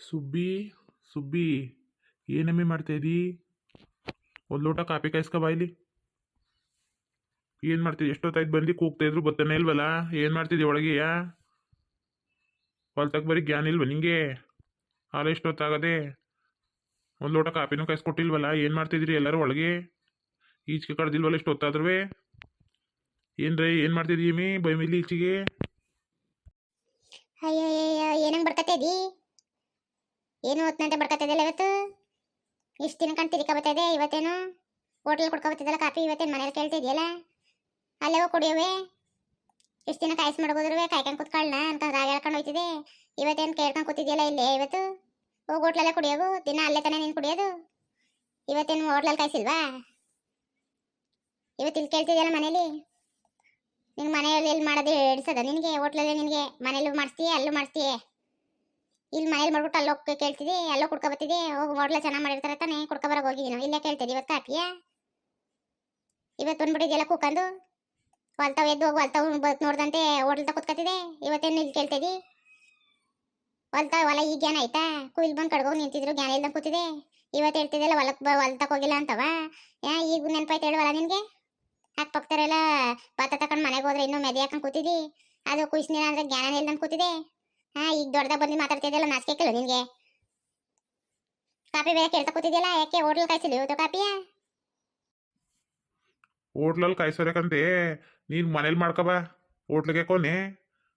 ಸುಬ್ಬಿ ಸುಬ್ಬಿ ಏನಮ್ಮಿ ಮಾಡ್ತಾ ಇದ್ದೀ? ಒಂದು ಲೋಟ ಕಾಪಿ ಕಾಯಿಸ್ಕೊ ಬಾಯ್ಲಿ. ಏನು ಮಾಡ್ತಿದ್ದಿ? ಎಷ್ಟೊತ್ತಾಯ್ತು ಬಂದು ಕೂಗ್ತಾ ಇದ್ರು ಬತ್ತಾನೆ ಇಲ್ವಲ್ಲ? ಏನು ಮಾಡ್ತಿದ್ದಿ ಒಳಗೆಯ? ಹೊಲ್ತಕ್ ಬರೀ ಜ್ಞಾನ ಇಲ್ವ ನಿಂಗೆ? ಹಾಲು ಎಷ್ಟೊತ್ತಾಗದೆ? ಒಂದು ಲೋಟ ಕಾಪಿನೂ ಕಾಯಿಸ್ಕೊಟ್ಟಿಲ್ವಲ್ಲ? ಏನು ಮಾಡ್ತಿದ್ರಿ ಎಲ್ಲರೂ ಒಳಗೆ? ಈಚೆಗೆ ಕಡ್ದಿಲ್ವಲ್ಲ ಎಷ್ಟೊತ್ತಾದ್ರೂ? ಏನ್ರಿ ಏನು ಮಾಡ್ತಿದ್ದೀಮಿ ಬೈ ಮೇಲೆ ಈಚೆಗೆ? ಅಯ್ಯಯ್ಯಯ್ಯ ಏನಂಗ್ ಬಡ್ಕತ್ತಿದಿ? ಏನು ಹೊತ್ನಂತೆ ಬಡ್ಕತ್ತಿದ್ದಲ್ಲ ಇವತ್ತು? ಇಷ್ಟು ದಿನ ಕಂಡು ತಿರ್ಕ ಬರ್ತದೆ, ಇವತ್ತೇನು ಹೋಟ್ಲಲ್ಲಿ ಕುಡ್ಕೊಬತ್ತಿದ್ದಲ್ಲ ಕಾಪಿ, ಇವತ್ತೇನು ಮನೇಲಿ ಕೇಳ್ತಿದ್ಯಲ್ಲ? ಅಲ್ಲೇ ಹೋಗಿ ಕುಡಿಯೋವೆ? ಇಷ್ಟು ದಿನ ಕಾಯಿಸ್ ಮಾಡ್ಬೋದ್ರೂ ಕಾಯ್ಕೊಂಡು ಕುತ್ಕೊಳ್ಳ ಅಂತ ರಾಗ ಹೇಳ್ಕೊಂಡು ಹೋಯ್ತಿದೆ. ಇವತ್ತೇನು ಕೇಳ್ಕೊಂಡು ಕೂತಿದ್ಯಲ್ಲ ಇಲ್ಲೇ ಇವತ್ತು? ಹೋಗಿ ಹೋಟ್ಲಲ್ಲೇ ಕುಡಿಯೋದು, ದಿನ ಅಲ್ಲೇ ತಾನೇ ನೀನು ಕುಡಿಯೋದು? ಇವತ್ತೇನು ಹೋಟ್ಲಲ್ಲಿ ಕಾಯಿಸಿಲ್ವಾ? ಇವತ್ತು ಇಲ್ಲಿ ಕೇಳ್ತಿದ್ಯಲ್ಲ ಮನೇಲಿ? ನಿಂಗೆ ಮನೆಯಲ್ಲಿ ಎಲ್ಲಿ ಮಾಡೋದು ಹಿಡ್ಸದ ನಿನಗೆ? ಹೋಟ್ಲಲ್ಲಿ ನಿನಗೆ ಮನೇಲಿ ಮಾಡಿಸ್ತೀಯ ಅಲ್ಲೂ ಮಾಡಿಸ್ತೀಯ? ಇಲ್ಲಿ ಮನೇಲಿ ಮಾಡ್ಬಿಟ್ಟು ಅಲ್ಲಿ ಹೋಗಿ ಕೇಳ್ತಿದ್ದಿ, ಅಲ್ಲೋ ಕುಡ್ಕೊ ಬತ್ತಿದ್ದಿ. ಹೋಗಿ ಹೋಟ್ಲ ಚೆನ್ನಾಗಿ ಮಾಡಿರ್ತಾರೆ ತಾನೇ, ಕುಡ್ಕೊ ಬರೋಕೆ ಹೋಗಿದ್ದೀನಿ. ಇಲ್ಲೇ ಕೇಳ್ತಿದ್ದಿ ಇವತ್ತು ಕಾಪಿಯ? ಇವತ್ತು ಬಂದ್ಬಿಟ್ಟಿದ್ಯಲ್ಲ ಕೂಕಂದು ಹೊಲ್ತಾವ್ ಎದ್ದು ಹೋಗಿ ಹೊಲ್ತಾವ್ ಬತ್ ನೋಡ್ದಂತೆ ಹೋಟ್ಲ್ ಕುತ್ಕತ್ತಿದೆ. ಇವತ್ತೇನು ಇಲ್ಲಿ ಕೇಳ್ತಿದ್ದಿ? ಹೊಲ ಈಗ ಜ್ಞಾನ ಆಯ್ತಾ? ಕುಯ್ಲ್ ಬಂದು ಕಡ್ಗೋಗಿ ನಿಂತಿದ್ರು, ಜ್ಞಾನ ಇಲ್ದಂಗೆ ಕೂತಿದೆ. ಇವತ್ತು ಹೇಳ್ತಿದ್ದೆಲ್ಲ ಹೊಲ್ತಕ್ಕೆ ಹೋಗಿಲ್ಲ ಅಂತವ? ಈಗ ನೆನಪಾಯ್ತು ಹೇಳುವಲ್ಲ ನಿನಗೆ? ಅಕ್ಕ ಪಕ್ಕದವರೆಲ್ಲ ಭತ್ತ ತಕೊಂಡು ಮನೆಗೆ ಹೋದ್ರೆ ಇನ್ನೂ ಮೆದೆ ಹಾಕೊಂಡು ಕೂತಿದ್ದಿ. ಅದು ಕುಯ್ಸ್ನಿಲ್ಲ ಅಂದ್ರೆ ಜ್ಞಾನ ಇಲ್ದಂಗೆ ಕೂತಿದೆ. ಈಗ ದೊಡ್ಡದಾಗ ಬಂದು ಮಾತಾಡ್ತಿದ್ದೆಲ್ಲ ನಾಚಿಕೆಲ್ಲ ನಿನಗೆ? ಕಾಪಿ ಬೇರೆ ಕೇಳ್ತಾ ಕೂತಿದ್ಯಲ್ಲ, ಯಾಕೆ ಹೋಟ್ಲ್ ಕಾಯಿಸಿಲ್ಲ ಇವತ್ತು ಕಾಪಿಯ? ಹೋಟ್ಲಲ್ಲಿ ಕಾಯಿಸೋದಕ್ಕಂತೆ ನೀನು ಮನೇಲಿ ಮಾಡ್ಕೊಬಾ. ಹೋಟ್ಲಿಗೆ ಕೊನೆ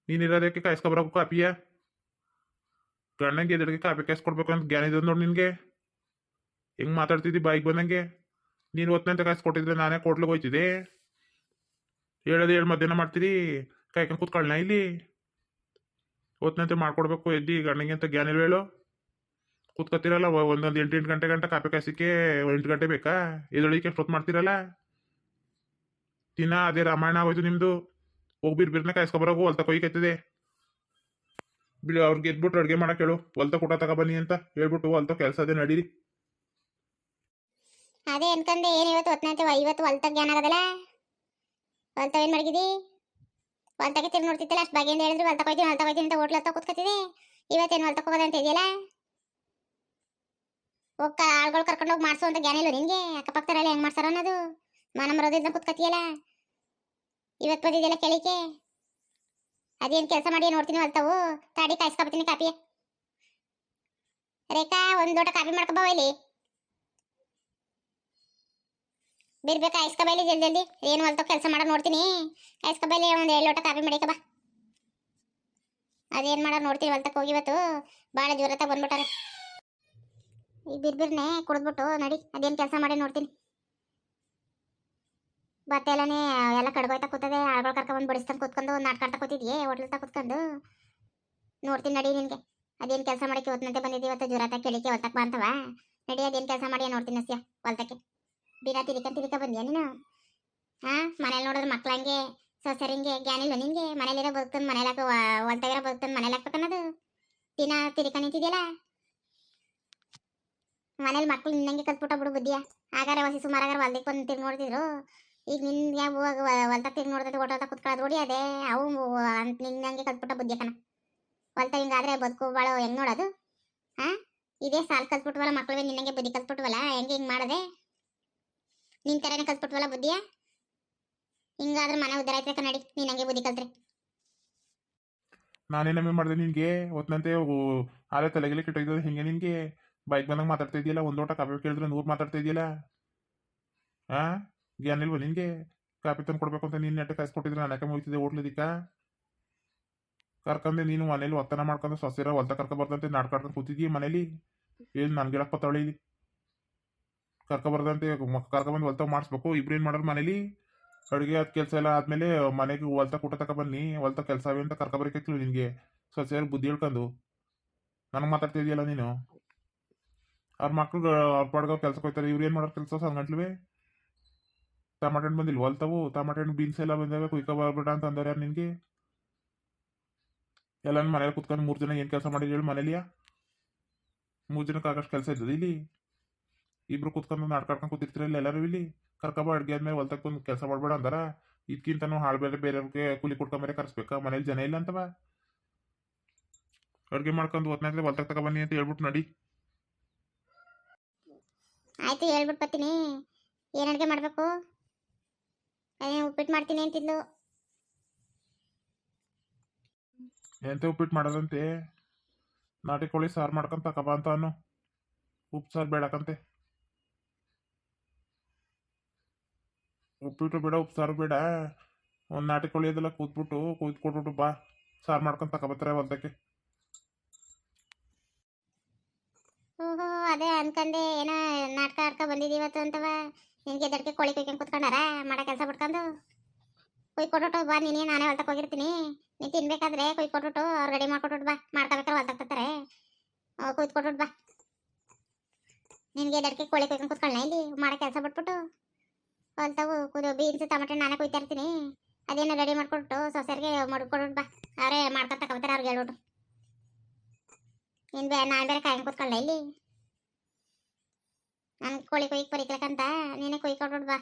ನೀನು ಇರೋದಕ್ಕೆ ಕಾಯಿಸ್ಕೊಬರೋಕು ಕಾಪಿಯ? ಗಂಡಂಗೆ ಎದುರಿಗೆ ಕಾಪಿ ಕಾಯಿಸ್ಕೊಡ್ಬೇಕು ಅಂತ ಜ್ಞಾನ ಇದೆ ನೋಡಿ ನಿನಗೆ? ಹೆಂಗೆ ಮಾತಾಡ್ತಿದ್ದಿ ಬಾಯಿಗೆ ಬಂದಂಗೆ? ನೀನು ಹೊತ್ತನಂತೆ ಕಾಯಿಸ್ಕೊಟ್ಟಿದ್ರೆ ನಾನೇ ಹೋಟ್ಲಿಗೆ ಹೋಯ್ತಿದ್ದೆ. ಹೇಳೋದು ಹೇಳಿ ಮಧ್ಯಾಹ್ನ ಮಾಡ್ತೀರಿ, ಕಾಯ್ಕೊಂಡು ಕೂತ್ಕೊಳ್ಳ ಇಲ್ಲಿ? ಹೊತ್ತನಂತೆ ಮಾಡ್ಕೊಡ್ಬೇಕು ಎದ್ದಿ ಗಂಡಂಗೆ ಅಂತ ಜ್ಞಾನ ಇಲ್ವ ಹೇಳು? ಕೂತ್ಕೊತಿರಲ್ಲ ಒಂದೊಂದು 8 ಗಂಟೆ ಕಾಪಿ ಕಾಯಿಸಿಕ್ಕೆ 8 ಗಂಟೆ ಬೇಕಾ? ಎದೊಳಿಕೆ ಎಷ್ಟೊತ್ತು ಮಾಡ್ತಿರಲ್ಲ? ದಿನ ಅದೇ ರಾಮಾಯಣ ಆಗೋಯ್ತು ನಿಮ್ಮದು. ಹೋಗಿ ಬಿರ್ಬಿರ್ನ ಕಾಯಿಸ್ಕೊಬರೋಗು, ಹೊಲ್ತ ಕೊಯ್ಕೈತದೆ. ಬಿಡಿ ಅವ್ರಿಗೆ ಎದ್ಬಿಟ್ಟು ಅಡುಗೆ ಮಾಡಕ್ಕೆ ಹೇಳು, ಹೊಲ್ತ ಊಟ ತಗೊಬನ್ನಿ ಅಂತ ಹೇಳ್ಬಿಟ್ಟು ಹೊಲ್ತ ಕೆಲಸ ಅದೇ ನಡೀರಿ. ಅದೇ ಅನ್ಕಂದೆ ಏನು ಇವತ್ತು ಹೊತ್ನಂತೆ ಇವತ್ತು ಹೊಲ್ತಾಗ ಜ್ಞಾನ ಆಗೋದಲ್ಲ? ಹೊಲ್ತಾವ ಏನು ಮಡಗಿದಿ? ಹೊಲ್ತಾಗೆ ತಿರ್ಗಿ ನೋಡ್ತಿದ್ದಲ್ಲ, ಅಷ್ಟು ಬಗೆಯಿಂದ ಹೇಳಿದ್ರು ಹೊಲ್ತಾಗೋಯ್ತೀನಿ ಅಂತ ಹೋಟ್ಲ್ ಹತ್ತ ಕೂತ್ಕೊತಿದೆ. ಇವತ್ತೇನು ಹೊಲ್ತಕ್ಕೆ ಹೋಗೋದ ಅಂತ ಇದೆಯಲ್ಲ? ಹೋಗಿ ಆಳ್ಗಳು ಕರ್ಕೊಂಡು ಹೋಗಿ ಮಾಡಿಸು ಅಂತ ಜ್ಞಾನ ಇಲ್ಲ ನಿನಗೆ? ಅಕ್ಕಪಕ್ಕದವರೆಲ್ಲ ಹೆಂಗೆ ಮಾಡ್ಸಾರ ಅನ್ನೋದು ಮನ ಮರೋದಿದ್ದ ಕೂತ್ಕೊತಿಯಲ್ಲ? ಇವತ್ತು ಬಂದಿದ್ದೆಲ್ಲ ಕೇಳಿಕೆ ಅದೇನು ಕೆಲಸ ಮಾಡಿ ನೋಡ್ತೀನಿ ಹೊಲ್ತಾವು. ತಾಡಿ ಕಾಯಿಸ್ಕೊಬತ್ತೀನಿ ಕಾಪಿ. ರೇಖಾ ಒಂದು ದೊಡ್ಡ ಕಾಪಿ ಮಾಡ್ಕೊಬವ ಇಲ್ಲಿ. ಬಿರ್ಬೇಕು ಕಾಯಿಸ್ಕೊಬೈಲಿ ಜಲ್ದಿ ಜಲ್ದಿ. ಏನು ಹೊಲ್ತಾವ ಕೆಲಸ ಮಾಡೋ ನೋಡ್ತೀನಿ. ಕಾಯಿಸ್ಕೊಬೈಲಿ ಒಂದು 7 ಲೋಟ ಕಾಪಿ ಮಾಡಿಕಬಾ. ಅದೇನು ಮಾಡೋ ನೋಡ್ತೀನಿ ಹೊಲ್ತಕ್ಕೆ ಹೋಗಿ ಇವತ್ತು ಭಾಳ ಜೋರತ್ತಾಗ ಬಂದ್ಬಿಟ್ಟಾರೆ. ಈ ಬಿರ್ಬಿರ್ನೆ ಕುಡಿದ್ಬಿಟ್ಟು ನಡಿ ಅದೇನು ಕೆಲಸ ಮಾಡಿ ನೋಡ್ತೀನಿ. ಭತ್ತ ಎಲ್ಲನೇ ಎಲ್ಲ ಕಡ್ಗೋಯ್ತಾ ಕೂತದೆ. ಆಳ್ಗಳು ಕರ್ಕೊಂಡ್ಬಂದು ಬಡಿಸ್ತಾನೆ ಕೂತ್ಕೊಂಡು ಒಂದು ನಾಟಕ ಆಡ್ತಾ ಕೂತಿದ್ಯೆ ಹೋಟ್ಲತ್ತ ಕೂತ್ಕೊಂಡು? ನೋಡ್ತೀನಿ ನಡಿ ನಿನಗೆ ಅದೇನು ಕೆಲಸ ಮಾಡಕ್ಕೆ ಹೊತ್ತನಂತೆ ಬಂದಿದ್ದೆ ಇವತ್ತು ಜೋರಾತ ಕೇಳಿಕೆ ಹೊಲ್ತಕ್ಕೆ ಬಂತವ. ನಡಿ ಅದೇನು ಕೆಲಸ ಮಾಡಿ ನೋಡ್ತೀನಿ ಅಸ್ಯ ಹೊಲ್ತಕ್ಕೆ. ಬಿನ ತಿರಿಕ ಬಂದ್ಯಾ ನೀನು? ಮನೇಲಿ ನೋಡಿದ್ರೆ ಮಕ್ಳಂಗೆ ಸೊಸರಿಂಗೆ ಜ್ಞಾನ ಇಲ್ಲ ನಿಂಗೆ? ಮನೇಲಿರೋ ಬದುಕ್ತಾನೆ ಮನೇಲಿ ಹಾಕೋ, ಹೊಲ್ತಾಗಿರೋ ಬದುಕ್ತಾನೆ ಮನೇಲಿ ಹಾಕ್ಬೇಕನ್ನೋದು? ದಿನ ತಿರಿಕ ನಿಂತಿದ್ಯಲ್ಲ ಮನೇಲಿ ಮಕ್ಳು ನಿನ್ನಂಗೆ ಕಲ್ತ್ಬಿಟ್ಟ ಬಿಡು ಬುದ್ಧಿಯ. ಆಗಾರ ಹೊಸಿ ಸುಮಾರಾಗಾರ ಹೊಲ್ದಕ್ಕೆ ಬಂದು ತಿರ್ಗಿ ನೋಡ್ತಿದ್ರು. ಈಗ ನಿನ್ಗೆ ಹೊಲ್ತ ತಿರ್ಗಿ ನೋಡ್ತೈತೆ ಓಟೋತ ಕುತ್ಕೊಳ್ಳೋದು ನೋಡಿ ಅದೇ ಅವು ಅಂತ ನಿನ್ನಂಗೆ ಕಲ್ತ್ಬಿಟ್ಟ ಬುದ್ಧಿಯಕನ. ಹೊಲ್ತ ಹಿಂಗಾದ್ರೆ ಬದುಕು ಬಾಳ ಹೆಂಗ್ ನೋಡೋದು? ಇದೇ ಸಾಲ್ ಕಲ್ತ್ಬಿಟ್ವಲ್ಲ ಮಕ್ಳುವೆ, ನಿನ್ನಂಗೆ ಬುದ್ಧಿ ಕಲ್ತ್ಬಿಟ್ವಲ್ಲ. ಹೆಂಗೆ ಹಿಂಗೆ ಮಾಡದೆ? ನಿನ್ ಥರನೇ ಕಲ್ತ್ಬಿಟ್ವಲ್ಲ ಬುದ್ಧಿಯ. ಹಿಂಗಾದ್ರೆ ಮನೆ ಉದ್ದಾರ ಆಯ್ತಕ್ಕ ನಡಿ ನಿನ್ನಂಗೆ ಬುದ್ಧಿ ಕಲ್ತ್ರೆ. ನಾನೇನಮ್ಮೆ ಮಾಡಿದೆ ನಿನಗೆ? ಹೊತ್ತನಂತೆ ಆಲೆ ತಲೆಗೆಲೆ ಕೆಟ್ಟೋಯ್ತದೆ ಹಿಂಗೆ ನಿನಗೆ? ಬೈಕ್ ಬಂದಂಗೆ ಮಾತಾಡ್ತಾ ಇದೆಯಲ್ಲ, ಒಂದು ಲೋಟ ಕಾಪಿ ಕೇಳಿದ್ರೆ 100 ಮಾತಾಡ್ತಾ ಇದೆಯಲ್ಲ? ಜ್ಞಾನ ಇಲ್ವ ನಿನಗೆ? ಕಾಪಿ ತಂದು ಕೊಡ್ಬೇಕು ಅಂತ ನೀನು ನೆಟ್ಟೆ ಕಾಯಿಸ್ಕೊಟ್ಟಿದ್ರೆ ನಾನು ಯಾಕೆ ಹೋಗ್ತಿದ್ದೆ ಹೋಟ್ಲದಿಕ್ಕ? ಕರ್ಕಂದೆ ನೀನು ಮನೇಲಿ ಒತ್ತನ ಮಾಡ್ಕೊಂಡು ಸೊಸೆರ ಹೊಲ್ತ ಕರ್ಕೊಬಾರ್ದಂತೆ ನಾಡ್ಕಾಡ್ಕೊಂಡು ಕೂತಿದ್ದೀವಿ ಮನೇಲಿ. ಏನು ನನ್ಗೆಳಕ್ಕೆ ಪತ್ತಾವಳಿ ಇಲ್ಲಿ ಕರ್ಕೊಬಾರ್ದಂತೆ ಕರ್ಕೊಬಂದು ಹೊಲ್ತ ಮಾಡಿಸ್ಬೇಕು. ಇಬ್ರು ಏನು ಮಾಡೋರು ಮನೇಲಿ? ಅಡುಗೆ ಅದು ಕೆಲಸ ಎಲ್ಲ ಆದಮೇಲೆ ಮನೆಗೆ ಹೊಲ್ತ ಊಟ ತಗೊಬನ್ನಿ, ಹೊಲ್ತ ಕೆಲಸ ಅವೆ ಅಂತ ಕರ್ಕೊಬರಕ್ಕಿಲ್ಲ ನಿನಗೆ? ಸೊಸೆಯರು ಬುದ್ಧಿ ಹೇಳ್ಕೊಂಡು ನನಗೆ ಮಾತಾಡ್ತಾ ಇದೆಯಲ್ಲ ನೀನು? ಅವ್ರ ಮಕ್ಳು ಅವ್ರ ಪಾಡ್ಗ ಕೆಲ್ಸಕ್ಕೆ ಹೋಗ್ತಾರೆ, ಇವ್ರು ಏನು ಮಾಡೋರು ಕೆಲಸ ಸಂಗಟ್ಲುವೆ? ಟಮಾಟೆ ಹಣ್ಣು ಬಂದಿಲ್ಲ ಹೊಲ್ತಾವು? ಟಮಾಟೆ ಹಣ್ಣು ಬೀನ್ಸ್ ಎಲ್ಲ ಬಂದಾವೆ, ಕುಯ್ಕೊ ಬರ್ಬೇಡ ಅಂತ ಅಂದಾರೆ ಯಾರು ನಿನಗೆ? ಎಲ್ಲ ಮನೇಲಿ ಕುತ್ಕೊಂಡು 3 ಜನ ಏನು ಕೆಲಸ ಮಾಡಿದ್ರು ಹೇಳಿ ಮನೇಲಿಯಾ? 3 ಜನಕ್ಕೆ ಆಗಷ್ಟು ಕೆಲಸ ಇದ್ದದ ಇಲ್ಲಿ? ಇಬ್ರು ಕುತ್ಕೊಂಡು ನಾಡ್ಕಾಡ್ಕೊಂಡು ಕೂತಿರ್ತಿರಲ್ಲ ಎಲ್ಲರೂ ಇಲ್ಲಿ? ಕರ್ಕೊಬ ಅಡುಗೆ ಆದ್ಮೇಲೆ ಹೊಲ್ತಕ್ಕೆ ಬಂದು ಕೆಲಸ ಮಾಡಬೇಡ ಅಂದಾರ? ಇದಕ್ಕಿಂತನೂ ಹಾಳು ಬೇರೆ ಬೇರೆಯವ್ರಿಗೆ ಕೂಲಿ ಕೊಟ್ಕೊಂಬರೇ ಕರೆಸ್ಬೇಕಾ? ಮನೇಲಿ ಜನ ಇಲ್ಲ ಅಂತವ? ಅಡುಗೆ ಮಾಡ್ಕೊಂಡು ಹೊತ್ನಾಗ್ಲೆ ಹೊಲ್ದಾಗ ತಗೊ ಬನ್ನಿ ಅಂತ ಹೇಳ್ಬಿಟ್ಟು ನಡಿ. ಆಯ್ತು ಹೇಳ್ಬಿಟ್ಟು ಬರ್ತೀನಿ. ಏನು ಅಡುಗೆ ಮಾಡಬೇಕು? ಉಪ್ಪಿಟ್ಟು ಮಾಡ್ತೀನಿ ಅಂತಿದ್ಲು. ಎಂತ ಉಪ್ಪಿಟ್ಟು ಮಾಡೋದಂತೆ? ನಾಟಿ ಕೋಳಿ ಸಾರು ಮಾಡ್ಕೊಂಡು ತಗೊಬಾ ಅಂತ ಅನ್ನು. ಉಪ್ಪು ಸಾರು ಬೇಡಕಂತೆ. ಉಪ್ಪಿಟ್ಟು ಬೇಡ, ಉಪ್ಪು ಸಾರು ಬೇಡ. ಒಂದು ನಾಟಿ ಕೋಳಿ ಅದೆಲ್ಲ ಕೊಟ್ಬಿಟ್ಟು ಬಾ, ಸಾರು ಮಾಡ್ಕೊಂಡು ತಗೊಬತ್ತಾರೆ ಹೊಲ್ದಕ್ಕೆ. ಓಹೋ, ಅದೇ ಅನ್ಕಂಡೆ ಏನೋ ನಾಟಕ ಆಡ್ಕೊ ಬಂದಿದ್ದೀವತ್ತು ಅಂತವ. ನಿನಗೆ ದಡ್ಕೆ ಕೋಳಿ ಕೊಯ್ಕೊಂಡು ಕುತ್ಕೊಂಡಾರ ಮಾಡೋ ಕೆಲಸ ಬಿಟ್ಕೊಂಡು. ಕೊಟ್ಬಿಟ್ಟು ಬಾ, ನೀನೇ ನಾನೇ ಹೊಲ್ತಕ್ಕೆ ಹೋಗಿರ್ತೀನಿ. ನೀನು ತಿನ್ಬೇಕಾದ್ರೆ ಕೊಟ್ಬಿಟ್ಟು ಅವ್ರು ರೆಡಿ ಮಾಡ್ಕೊಟ್ಬಿಟ್ಟು ಬಾ, ಮಾಡ್ಕೋಬೇಕಾದ್ರೆ ಹೊಲ್ತಾಕ್ತಾರೆ. ಕೊಟ್ಬಿಟ್ಟು ಬಾ. ನಿನಗೆ ದಡ್ಕೆ ಕೋಳಿ ಕೊಯ್ಕೊಂಡು ಕುತ್ಕೊಳ್ಳ ಇಲ್ಲಿ ಮಾಡೋ ಕೆಲಸ ಬಿಟ್ಬಿಟ್ಟು. ಹೊಲ್ತಾವು ಬೀನ್ಸ್ ಟೊಮೆಟೊ ನಾನೇ ಕೊಯ್ತಾ ಇರ್ತೀನಿ. ಅದೇನೋ ರೆಡಿ ಮಾಡ್ಕೊಟ್ಟು ಸೊಸೆಯರಿಗೆ ಮಡ್ಕೊಟ್ಬಿಟ್ಟು ಬಾ, ಅವರೇ ಮಾಡ್ಕೊಂಡು ತಗೊಬತ್ತಾರೆ ಅವ್ರಿಗೆ ಹೇಳ್ಬಿಟ್ಟು. ನಾನು ಬೇರೆ ಕಾಯ್ಕೊಂಡು ಕುತ್ಕೊಳ್ಳ ಇಲ್ಲಿ. ನಾನು ಕೋಳಿ ಕೊಯ್ಯಕ್ಕೆ ಬರೀತಿಲಕ್ಕಂತ ನೀನೇ ಕೊಯ್ಕೊಟ್ಬಿಟ್ಟು ಬಾ.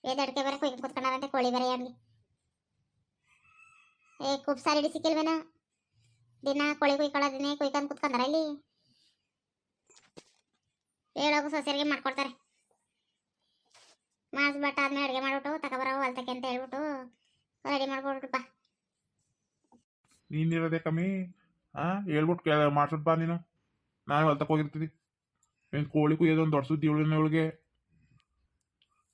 ಅಡಿಕೆ ಬೇರೆ ಕೊಯ್ಕೊಂಡು ಕುತ್ಕೊಂಡಾರಂತೆ ಕೋಳಿ ಬೇರೆ ಅವ್ನಿಗೆ. ಸಾರಿ ಹಿಡಿ ಸಿಕ್ಕಿಲ್ವೇನೋ. ದಿನ ಕೋಳಿ ಕೊಯ್ಕೊಳ್ಳೋದಿನೇ ಕೊಯ್ಕೊಂಡು ಕುತ್ಕೊಂಡಾರ ಇಲ್ಲಿ. ಹೇಳೋಗು ಸೊಸೆಯರಿಗೆ ಮಾಡ್ಕೊಡ್ತಾರೆ. ಮಾಡಿಸ್ಬಿಟ್ಟು ಆದ್ಮೇಲೆ ಅಡುಗೆ ಮಾಡ್ಬಿಟ್ಟು ತಗೊಬರೋ ಹೊಲ್ತಕ್ಕೆ ಅಂತ ಹೇಳ್ಬಿಟ್ಟು ರೆಡಿ ಮಾಡ್ಕೊಟ್ಬಿಟ್ಟು ಬಾ. ನೀನಿರೋದೇ ಕಮ್ಮಿ. ಹೇಳ್ಬಿಟ್ಟು ಮಾಡ್ಸ್ಬಿಟ್ಟು ಬಾ ನೀನು. ನಾನೇ ಹೊಲ್ತಕ್ಕೆ ಹೋಗಿರ್ತೀವಿ. ಏನು ಕೋಳಿ ಕುಯ್ಯೋದೊಂದು ದೊಡ್ಡ ಸುದ್ದಿ ಇವಳಿಗೆ.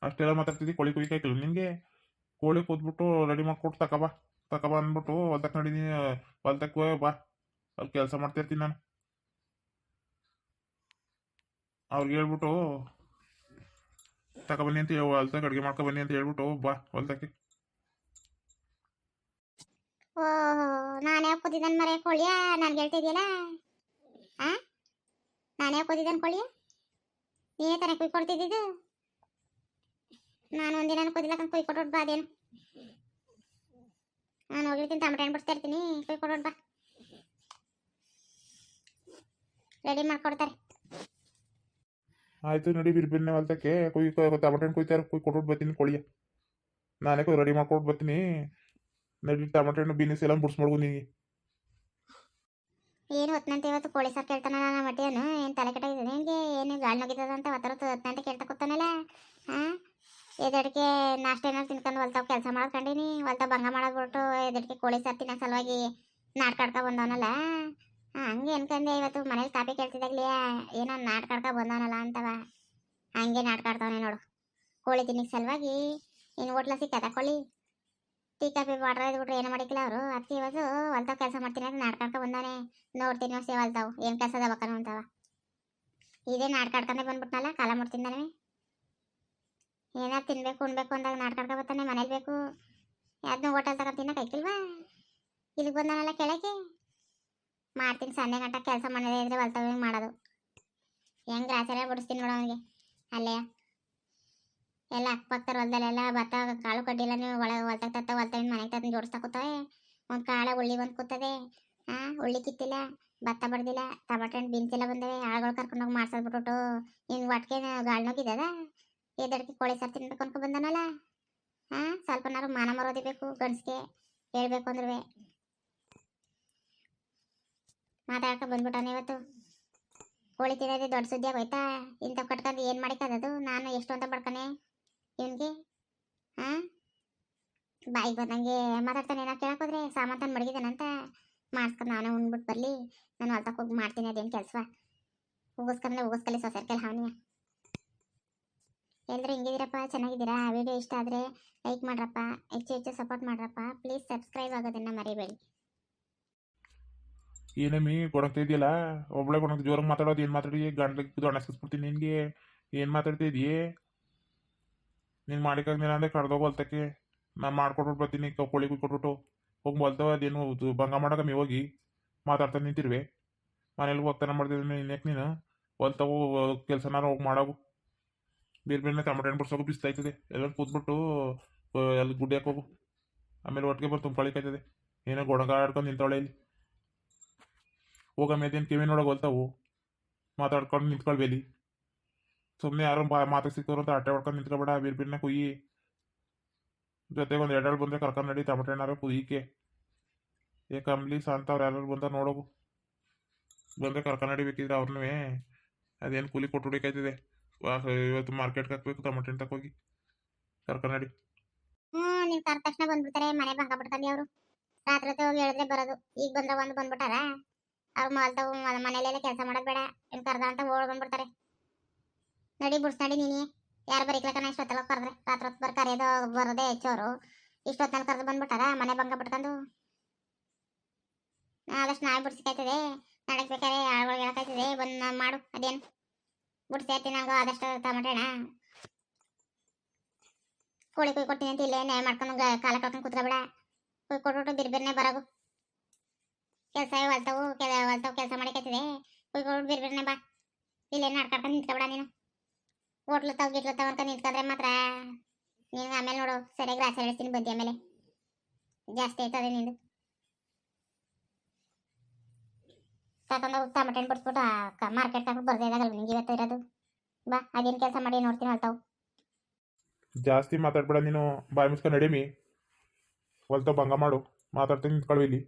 ಅಷ್ಟೆಲ್ಲ ಮಾತಾಡ್ತಿದ್ದಿ, ಕೋಳಿ ಕುಯ್ಕಾಯ್ಕಿಲ್ಲ ನಿನಗೆ. ಕೋಳಿ ಕೂತ್ಬಿಟ್ಟು ರೆಡಿ ಮಾಡ್ಕೊಟ್ಟು ತಗೊಬಾ ಅಂದ್ಬಿಟ್ಟು ಹೊಲ್ತಕ್ಕೆ ನಡೀನಿ. ಹೊಲ್ತಕ್ಕೆ ಬಾ, ಅಲ್ಲಿ ಕೆಲಸ ಮಾಡ್ತಿರ್ತೀನಿ ನಾನು. ಅವ್ರಿಗೆ ಹೇಳ್ಬಿಟ್ಟು ತಗೊಬನ್ನಿ ಅಂತ ಹೊಲ್ತಕ್ಕೆ ಅಡುಗೆ ಮಾಡ್ಕೊಬನ್ನಿ ಅಂತ ಹೇಳ್ಬಿಟ್ಟು ಬಾ ಹೊಲ್ತಕ್ಕೆ. ಓಹೋ, ನಾನೇ ಕೂತಿದ್ದಾನೆ ಮರೆ ಕೋಳಿಯ ನಾನು ಹೇಳ್ತಿದ್ಯಲ್ಲ. ನಾನೇ ಕೂತಿದ್ದಾನೆ ಕೋಳಿಯ, ನೀನೇ ತಾನೇ ಕೊಯ್ಕೊಡ್ತಿದ್ದು. ನಾನು ಒಂದಿನ ಕೂದಿಲ್ಲಕ್ಕ ಕೊಯ್ಕೊಟ್ಟು ಬಾ. ಅದೇನು ನಾನು ಹೋಗಿರ್ತೀನಿ, ಟೊಮೆಟೊ ಹಣ್ಣು ಬಿಡ್ತಾ ಇರ್ತೀನಿ. ಕೊಯ್ಕೊಟ್ಟು ಬಾ, ರೆಡಿ ಮಾಡ್ಕೊಡ್ತಾರೆ. ಆಯ್ತು ನಡಿ, ಬಿರ್ಬಿರ್ನೆ ಹೊಲ್ತಕ್ಕೆ ಟೊಮೆಟೊ ಹಣ್ಣು ಕೊಯ್ತಾರೆ, ಕೊಟ್ಬಿಟ್ಟು ಬರ್ತೀನಿ ಕೋಳಿಯ. ನಾನೇ ರೆಡಿ ಮಾಡ್ಕೊಟ್ಟು ಬರ್ತೀನಿ. ನಡಿ, ಟೊಮೆಟೊ ಹಣ್ಣು ಬೀನ್ಸ್ ಎಲ್ಲ ಬಿಡ್ಸ್ಮಾಡ್ಬೋದು ನಿನಗೆ. ಏನು ಹೊತ್ತನಂತೆ ಇವತ್ತು ಕೋಳಿ ಸಾರು ಕೇಳ್ತಾನ ನನ್ನ ಮಟ್ಟಿಯನು. ಏನು ತಲೆ ಕೆಟ್ಟಾಗಿದೆ ನಿನಗೆ? ಏನು ಗಾಳಿ ನುಗ್ಗಿತದ ಅಂತ ಹೊತ್ತರತ್ತು ಹೊತ್ತನಂತೆ ಕೇಳ್ತಾ ಕೂತಾನಲ್ಲ. ಎದಡಿಕೆ ನಾಷ್ಟ ಏನಾರು ತಿನ್ಕೊಂಡು ಹೊಲ್ತಾವ್ ಕೆಲಸ ಮಾಡೋದು ಕಂಡೀನಿ. ಹೊಲ್ತಾವ್ ಭಂಗ ಮಾಡೋದು ಬಿಟ್ಟು ಎದಡಿಕೆ ಕೋಳಿ ಸಾರು ತಿನ್ನೋ ಸಲುವಾಗಿ ನಾಟ್ಕಾಡ್ಕ ಬಂದವನಲ್ಲ. ಹಂಗೆ ಅನ್ಕಂಡೆ ಇವತ್ತು ಮನೇಲಿ ಕಾಪಿ ಕೇಳ್ತಿದ್ದಾಗ್ಲಿ ಏನೋ ನಾಟ್ಕಾಡ್ಕ ಬಂದವನಲ್ಲ ಅಂತವ. ಹಂಗೆ ನಾಟ್ಕಾಡ್ತವನೆ ನೋಡು. ಕೋಳಿ ತಿನ್ನಕ್ಕೆ ಸಲುವಾಗಿ ಇನ್ನು ಹೋಟ್ಲ ಸಿಕ್ಕದ ಕೋಳಿ. ಟೀ ಕಾಫಿ ವಾಟ್ರ್ ಇದ್ಬಿಟ್ರೆ ಏನು ಮಾಡಿಕ್ಕಿಲ್ಲ ಅವರು. ಅದಕ್ಕೆ ಇವತ್ತು ಹೊಲ್ತಾವ್ ಕೆಲಸ ಮಾಡ್ತೀನಿ ಅಂತ ನಾಟ್ಕಾಡ್ಕ ಬಂದವನೆ. ನೋಡ್ತೀನಿ ಅಷ್ಟೇ ಹೊಲ್ತಾವ್ ಏನು ಕೆಲಸ ದಬಕನು ಅಂತವ. ಇದೇ ನಾಟ್ಕಾಡ್ಕೊಂಡೆ ಬಂದ್ಬಿಟ್ನಲ್ಲ, ಕಾಲ ಮಾಡ್ತೀನಿ ನನಗೆ. ಏನಾರು ತಿನ್ಬೇಕು ಉಣ್ಬೇಕು ಅಂದಾಗ ನಾಟ್ಕಾಡ್ಕ ಬರ್ತಾನೆ. ಮನೇಲಿ ಬೇಕು ಯಾವ್ದನ್ನೂ ಹೋಟೆಲ್ ತಗೊಂಡು ತಿನ್ನಕ್ಕೆ ಐಕಿಲ್ವಾ? ಇಲ್ಲಿಗೆ ಬಂದವನಲ್ಲ ಕೆಳಗೆ. ಮಾಡ್ತೀನಿ ಸಂಜೆ ಗಂಟ ಕೆಲಸ ಮಾಡೋದೇ ಇದ್ರೆ ಹೊಲ್ತಾವ ಮಾಡೋದು. ಹೆಂಗೆ ಆಚಾರ ಬಿಡಿಸ್ತೀನಿ ನೋಡೋ ಅವನಿಗೆ. ಅಲ್ಲೇ ಎಲ್ಲ ಅಕ್ಕಪಕ್ಕದ ಹೊಲ್ದಲ್ಲೆಲ್ಲ ಭತ್ತ ಕಾಳು ಕಡ್ಡಿಲ್ಲ. ನೀವು ಒಳಗೆ ಹೊಲ್ತಾಗ ತತ್ತ ಹೊಲ್ತಾವಿನ ಮನೆಗೆ ತಂದು ಜೋಡಿಸ್ತಾ ಕೂತವೆ. ಒಂದು ಕಾಳ ಉಳ್ಳಿ ಬಂದು ಕೂತದೆ. ಉಳ್ಳಿ ಕಿತ್ತಿಲ್ಲ, ಭತ್ತ ಬಡ್ದಿಲ್ಲ, ಟೊಮೆಟೊ ಹಣ್ಣು ಬೀನ್ಸ್ ಎಲ್ಲ ಬಂದವೆ. ಆಳುಗಳು ಕರ್ಕೊಂಡೋಗಿ ಮಾಡ್ಸೋದ್ಬಿಟ್ಟು ನಿನ್ಗೆ ಒಟ್ಟಿಗೆ ಗಾಳಿ ನೋಗಿದ್ದದ. ಎದಡಿಕೆ ಕೋಳಿ ಸಾರು ತಿನ್ಬೇಕು ಅನ್ಕೊ ಬಂದನಲ್ಲ. ಸ್ವಲ್ಪನಾರು ಮಾನ ಮರೋದಿ ಬೇಕು ಗಂಡ್ಸ್ಗೆ. ಹೇಳ್ಬೇಕು ಅಂದ್ರೆ ಮಾತಾಡ್ಕೊ ಬಂದ್ಬಿಟ್ಟಾನೆ ಇವತ್ತು. ಕೋಳಿ ತಿನ್ನೋದೇ ದೊಡ್ಡ ಸುದ್ದಿ ಆಗೋಯ್ತಾ? ಇಂಥ ಕಟ್ಕೊಂಡು ಏನು ಮಾಡಿಕದದು? ನಾನು ಎಷ್ಟು ಅಂತ ಬಡ್ಕನೆ ಇವನಿಗೆ. ಬಾಯಿಗೆ ಬಂದಂಗೆ ಮಾತಾಡ್ತಾನೆ. ಏನೋ ಕೇಳಕೋದ್ರೆ ಸಾಮಾನು ಮಡಗಿದಾನಂತ ಮಾಡಿಸ್ಕೊಂಡು ನಾನೇ ಉಣ್ಬಿಟ್ಟು ಬರಲಿ. ನಾನು ಹೊಲ್ತಕ್ಕೆ ಹೋಗಿ ಮಾಡ್ತೀನಿ ಅದೇನು ಕೆಲಸ. ಉಗಿಸ್ಕಲಿ ಸೊಸೆರ್ಕೆಲ್ಲ ಅವನಿಯ. ಎಲ್ಲರೂ ಹಿಂಗಿದ್ದೀರಪ್ಪ, ಚೆನ್ನಾಗಿದ್ದೀರಾ? ವಿಡಿಯೋ ಇಷ್ಟ ಆದರೆ ಲೈಕ್ ಮಾಡ್ರಪ್ಪ, ಹೆಚ್ಚು ಸಪೋರ್ಟ್ ಮಾಡ್ರಪ್ಪ. ಪ್ಲೀಸ್ ಸಬ್ಸ್ಕ್ರೈಬ್ ಆಗೋದನ್ನು ಮರಿಬೇಡಿ. ಏನೇಮಿ ಕೊಡಕ್ತಾ ಇದೆಯಲ್ಲ, ಒಬ್ಬಳೆ ಕೊಡಕ್ಕೆ ಜೋರಾಗಿ ಮಾತಾಡೋದು. ಏನು ಮಾತಾಡಿ ಗಂಡ್ಲಿಕ್ಕೆ ಅಣಸ್ಕಿಸ್ಬಿಡ್ತೀನಿ ನಿನಗೆ. ಏನು ಮಾತಾಡ್ತಾ ಇದೆಯೇ ನೀನು? ಮಾಡಿಕಾಗ್ನಿಲ್ಲ ಅಂದರೆ ಕಡ್ದೋಗಿ ಹೊಲ್ತಕ್ಕೆ ನಾನು ಮಾಡ್ಕೊಟ್ಬಿಟ್ಟು ಬರ್ತೀನಿ. ಕೋಳಿ ಕೊಟ್ಬಿಟ್ಟು ಹೋಗಿ ಹೊಲ್ತವ. ಅದೇನು ಭಂಗ ಮಾಡೋಕಮ್ಮಿ ಹೋಗಿ ಮಾತಾಡ್ತಾ ನಿಂತಿರುವೆ. ಮನೇಲಿ ಹೋಗ್ತಾನೆ ಮಾಡ್ತಿದ್ದೀನಿ. ಇನ್ಯಾಕೆ ನೀನು ಹೊಲ್ತವು ಕೆಲಸನಾರು ಹೋಗಿ ಮಾಡೋವು. ಬೇರೆ ಬೇರೆ ಟೊಮೆಟೊ ಹಣ್ಣು ಬಿಡ್ಸೋಕು ಬಿಸ್ತಾಯ್ತದೆ. ಎಲ್ಲ ಕೂತ್ಬಿಟ್ಟು ಅಲ್ಲಿ ಗುಡ್ಡೆ ಹಾಕೋಗು. ಆಮೇಲೆ ಒಟ್ಟಿಗೆ ಬಂದು ತುಂಬ್ಕೊಳಿಕಾಯ್ತದೆ. ಏನೋ ಗೊಣಗ ಆಡ್ಕೊಂಡು ನಿಂತವಳೆ ಇಲ್ಲಿ. ಹೋಗಮ್ಮೆ ಅದೇನು ಕಿವಿ ನೋಡೋಕೆ ಹೊಲ್ತಾವು ಮಾತಾಡ್ಕೊಂಡು ನಿಂತ್ಕೊಳ್ಬೇಲಿ. ಸುಮ್ಮನೆ ಯಾರು ಮಾತಾಡಿ ಸಿಕ್ಕೋರು ಅಂತ ಆಟೆ ಹೊಡ್ಕೊಂಡು ನಿಂತ್ಕೊಬೇಡ. ಬಿರ್ಬಿರ್ನ ಕುಯ್ಯಿ. ಜೊತೆಗೆ ಒಂದು 2 ಬಂದರೆ ಕರ್ಕೊಂಡು ನಡಿ ಟೊಮೆಟೊ ಹಣ್ಣಾರು ಕುಯ್ಯಿಕೆ. ಏ ಕಂಬ್ಲಿ ಶಾಂತ ಅವ್ರು ಯಾರು ಬಂದ ನೋಡೋಗು. ಬಂದರೆ ಕರ್ಕೊಂಡು ನಡಿಬೇಕಿದ್ರೆ ಅವ್ರನ್ನೂ ಅದೇನು ಕೂಲಿ ಕೊಟ್ಟು ಹುಡುಕಾಯ್ತಿದೆ. ಇವತ್ತು ಮಾರ್ಕೆಟ್ಗೆ ಹಾಕ್ಬೇಕು ಟೊಮೆಟೊ ಹಣ್ಣು ತಗೋಗಿ ಕರ್ಕೊಂಡು ನಡಿ. ನೀವು ಕರೆದ ತಕ್ಷಣ ಬಂದ್ಬಿಡ್ತಾರೆ. ಮನೆ ಬಂಗ ಬಿಡ್ಕೊಂಡು ಅವರು ರಾತ್ರಿ ಹೊತ್ತು ಹೋಗಿ ಹೇಳಿದ್ರೆ ಬರೋದು. ಈಗ ಬಂದ್ರೆ ಒಂದು ಬಂದ್ಬಿಟ್ಟಾರ. ಅವ್ರು ಮಾಲ್ತಾವು ಮನೇಲೆಲ್ಲ ಕೆಲಸ ಮಾಡೋದು ಬೇಡ, ಏನು ಕರ್ದ ಅಂತ ಓಡ್ ಬಂದ್ಬಿಡ್ತಾರೆ. ನಡಿ ಬಿಡ್ಸ್ ನಡಿ ನೀನೇ. ಯಾರು ಬರೀಕ್ಲಕ್ಕನ ಇಷ್ಟೊತ್ತಲ್ಲ ಕರೆದ್ರೆ ರಾತ್ರಿ ಹೊತ್ತು ಕರೆಯೋದು ಬರೋದೇ ಹೆಚ್ಚೋರು. ಇಷ್ಟೊತ್ತಲ್ಲಿ ಕರೆದು ಬಂದ್ಬಿಟ್ಟಾರ ಮನೆ ಬಂಗ ಬಿಟ್ಕೊಂಡು. ಆದಷ್ಟು ನಾಯಿ ಬಿಡ್ಸಿಕಾಯ್ತದೆ. ನಡಕ್ಬೇಕಾರೆ ಆಳುಗಳು ಹೇಳಕಾಯ್ತದೆ. ಬಂದು ಮಾಡು ಅದೇನು ಬಿಡ್ಸಿ ಆಯ್ತು. ನಂಗೆ ಆದಷ್ಟು ಟೊಮೆಟೊ ಹಣ್ಣ ಕೋಳಿ ಕುಯ್ ಕೊಡ್ತೀನಿ ಅಂತ ಇಲ್ಲೇ ನ್ಯಾಯ ಮಾಡ್ಕೊಂಡು ಕಾಲ ಕಳ್ಕೊಂಡು ಕೂತ್ಕೊಬೇಡ. ಕುಯ್ ಕೊಟ್ಬಿಟ್ಟು ಬಿರ್ಬಿರ್ನೆ ಬರೋಗು. ಕೆಲಸ ಹೊಲ್ತಾವು ಕೆಲಸ ಮಾಡಿಕೈತದೆ. ಕುಯ್ ಕೊಟ್ಬಿಟ್ಟು ಬಿರ್ಬಿರ್ನೆ ಬಾ. ಇಲ್ಲೇ ನಡ್ಕಡ್ಕೊಂಡು ನಿಂತ್ಕೊಬೇಡ ನೀನು. ಗಿಟ್ಲತ್ತಾವ ಅಂತ ನಿಂತ್ಕೊಂಡ್ರೆ ಮಾತ್ರ ನಿನ್ಗೆ ಆಮೇಲೆ ನೋಡು ಸರಿಯಾಗಿ ರಾಸ ಹೇಳ್ತೀನಿ ಬದ್ದಿ ಆಮೇಲೆ ಜಾಸ್ತಿ ಆಯ್ತದೆ ನಿಂದು. ತಗೊಂಡು ಟೊಮೆಟೊ ಹಣ್ಣು ಬಿಡ್ಸ್ಬಿಟ್ಟು ಮಾರ್ಕೆಟ್ ತಗೊಂಡು ಬರ್ದೇ ಇದಾಗಲ್ಲ ನಿಂಗೆ ಇವತ್ತು ಇರೋದು. ಬಾ ಅದೇನು ಕೆಲಸ ಮಾಡಿ ನೋಡ್ತೀನಿ ಹೊಲ್ತಾವು. ಜಾಸ್ತಿ ಮಾತಾಡ್ಬೇಡ ನೀನು. ಬಾಯಿ ಮುಚ್ಕೊಂಡು ನಡೀಮಿ. ಹೊಲ್ತ ಭಂಗ ಮಾಡು. ಮಾತಾಡ್ತೀನಿ ನಿಂತ್ಕೊಳ್ವಿ ಇಲ್ಲಿ.